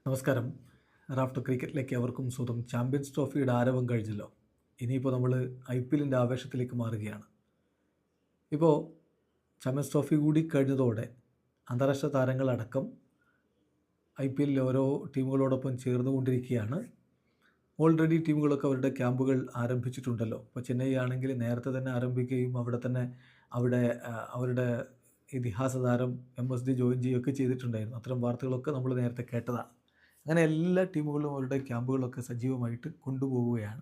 നമസ്കാരം. റാഫ്റ്റർ ക്രിക്കറ്റിലേക്ക് അവർക്കും സ്വന്തം ചാമ്പ്യൻസ് ട്രോഫിയുടെ ആരവം കഴിഞ്ഞല്ലോ. ഇനിയിപ്പോൾ നമ്മൾ IPLൻ്റെ ആവേശത്തിലേക്ക് മാറുകയാണ്. ഇപ്പോൾ ചാമ്പ്യൻസ് ട്രോഫി കൂടി കഴിഞ്ഞതോടെ അന്താരാഷ്ട്ര താരങ്ങളടക്കം IPLലെ ഓരോ ടീമുകളോടൊപ്പം ചേർന്നുകൊണ്ടിരിക്കുകയാണ്. ഓൾറെഡി ടീമുകളൊക്കെ അവരുടെ ക്യാമ്പുകൾ ആരംഭിച്ചിട്ടുണ്ടല്ലോ. ഇപ്പോൾ ചെന്നൈ ആണെങ്കിൽ നേരത്തെ തന്നെ ആരംഭിക്കുകയും അവിടെ അവരുടെ ഇതിഹാസ താരം MSD ജോയിൻ ചെയ്യുകയൊക്കെ ചെയ്തിട്ടുണ്ടായിരുന്നു. അത്തരം വാർത്തകളൊക്കെ നമ്മൾ നേരത്തെ കേട്ടതാണ്. അങ്ങനെ എല്ലാ ടീമുകളും അവരുടെ ക്യാമ്പുകളൊക്കെ സജീവമായിട്ട് കൊണ്ടുപോവുകയാണ്.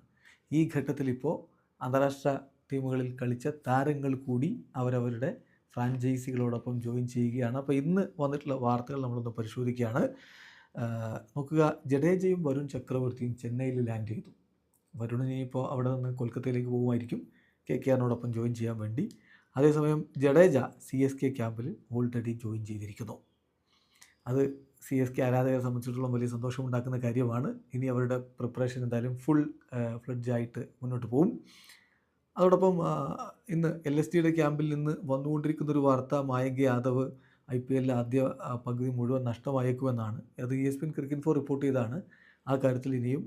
ഈ ഘട്ടത്തിൽ ഇപ്പോൾ അന്താരാഷ്ട്ര ടീമുകളിൽ കളിച്ച താരങ്ങൾ കൂടി അവരവരുടെ ഫ്രാഞ്ചൈസികളോടൊപ്പം ജോയിൻ ചെയ്യുകയാണ്. അപ്പോൾ ഇന്ന് വന്നിട്ടുള്ള വാർത്തകൾ നമ്മളൊന്ന് പരിശോധിക്കുകയാണ്. നോക്കുക, ജഡേജയും വരുൺ ചക്രവർത്തിയും ചെന്നൈയിൽ ലാൻഡ് ചെയ്തു. വരുണിനെ ഇപ്പോൾ അവിടെ നിന്ന് കൊൽക്കത്തയിലേക്ക് പോകുമായിരിക്കും KKRനോടൊപ്പം ജോയിൻ ചെയ്യാൻ വേണ്ടി. അതേസമയം ജഡേജ CSK ക്യാമ്പിൽ ഓൾറെഡി ജോയിൻ ചെയ്തിരിക്കുന്നു. അത് CSK ആരാധകരെ സംബന്ധിച്ചിടത്തോളം വലിയ സന്തോഷമുണ്ടാക്കുന്ന കാര്യമാണ്. ഇനി അവരുടെ പ്രിപ്പറേഷൻ എന്തായാലും ഫുൾ ഫ്ലെഡ്ജായിട്ട് മുന്നോട്ട് പോകും. അതോടൊപ്പം ഇന്ന് LSGയുടെ ക്യാമ്പിൽ നിന്ന് വന്നുകൊണ്ടിരിക്കുന്നൊരു വാർത്ത, മായങ്ക് യാദവ് IPLലെ ആദ്യ പകുതി മുഴുവൻ നഷ്ടമായേക്കുമെന്നാണ്. അത് ESPN Cricinfo ഇൻഫോ റിപ്പോർട്ട് ചെയ്താണ്. ആ കാര്യത്തിൽ ഇനിയും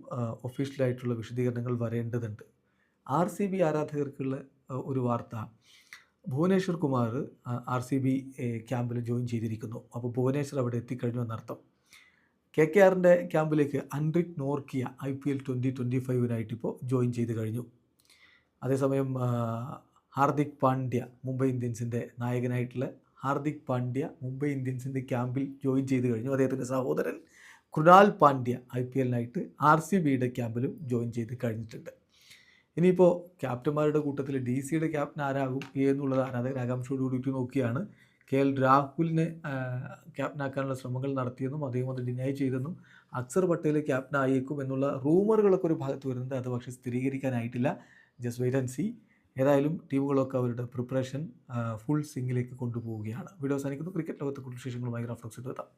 ഒഫീഷ്യലായിട്ടുള്ള വിശദീകരണങ്ങൾ വരേണ്ടതുണ്ട്. RCB ആരാധകർക്കുള്ള ഒരു വാർത്ത, ഭുവനേശ്വർ കുമാർ RCB ക്യാമ്പിൽ ജോയിൻ ചെയ്തിരിക്കുന്നു. അപ്പോൾ ഭുവനേശ്വർ അവിടെ എത്തിക്കഴിഞ്ഞു എന്നർത്ഥം. KKRൻ്റെ ക്യാമ്പിലേക്ക് അൻഡ്രിക് നോർക്കിയ IPL 2025 ഇപ്പോൾ ജോയിൻ ചെയ്ത് കഴിഞ്ഞു. അതേസമയം ഹാർദിക് പാണ്ഡ്യ, മുംബൈ ഇന്ത്യൻസിൻ്റെ നായകനായിട്ടുള്ള ഹാർദിക് പാണ്ഡ്യ മുംബൈ ഇന്ത്യൻസിൻ്റെ ക്യാമ്പിൽ ജോയിൻ ചെയ്ത് കഴിഞ്ഞു. അദ്ദേഹത്തിൻ്റെ സഹോദരൻ കൃണാൽ പാണ്ഡ്യ IPLനായിട്ട് RCBയുടെ ക്യാമ്പിലും ജോയിൻ ചെയ്ത് കഴിഞ്ഞിട്ടുണ്ട്. ഇനിയിപ്പോൾ ക്യാപ്റ്റന്മാരുടെ കൂട്ടത്തിൽ DCയുടെ ക്യാപ്റ്റൻ ആരാകും എന്നുള്ളത് ആരാധകർ ആകാംക്ഷയോടുകൂടി നോക്കിയാണ്. KL രാഹുലിനെ ക്യാപ്റ്റനാക്കാനുള്ള ശ്രമങ്ങൾ നടത്തിയെന്നും അദ്ദേഹം അത് ഡിനൈ ചെയ്തെന്നും അക്സർ പട്ടേൽ ക്യാപ്റ്റൻ ആയേക്കും എന്നുള്ള റൂമറുകളൊക്കെ ഒരു ഭാഗത്ത് വരുന്നുണ്ട്. അത് പക്ഷേ സ്ഥിരീകരിക്കാനായിട്ടില്ല. Just wait and see. ഏതായാലും ടീമുകളൊക്കെ അവരുടെ പ്രിപ്പറേഷൻ ഫുൾ സ്വിങ്ങിലേക്ക് കൊണ്ടുപോവുകയാണ്. വീഡിയോ അവസാനിക്കുന്നു. ക്രിക്കറ്റ് ലോകത്തെ കൂടുതൽ വിശേഷങ്ങളുമായി റാഫ്റ്റോക്സിൽ എത്താം.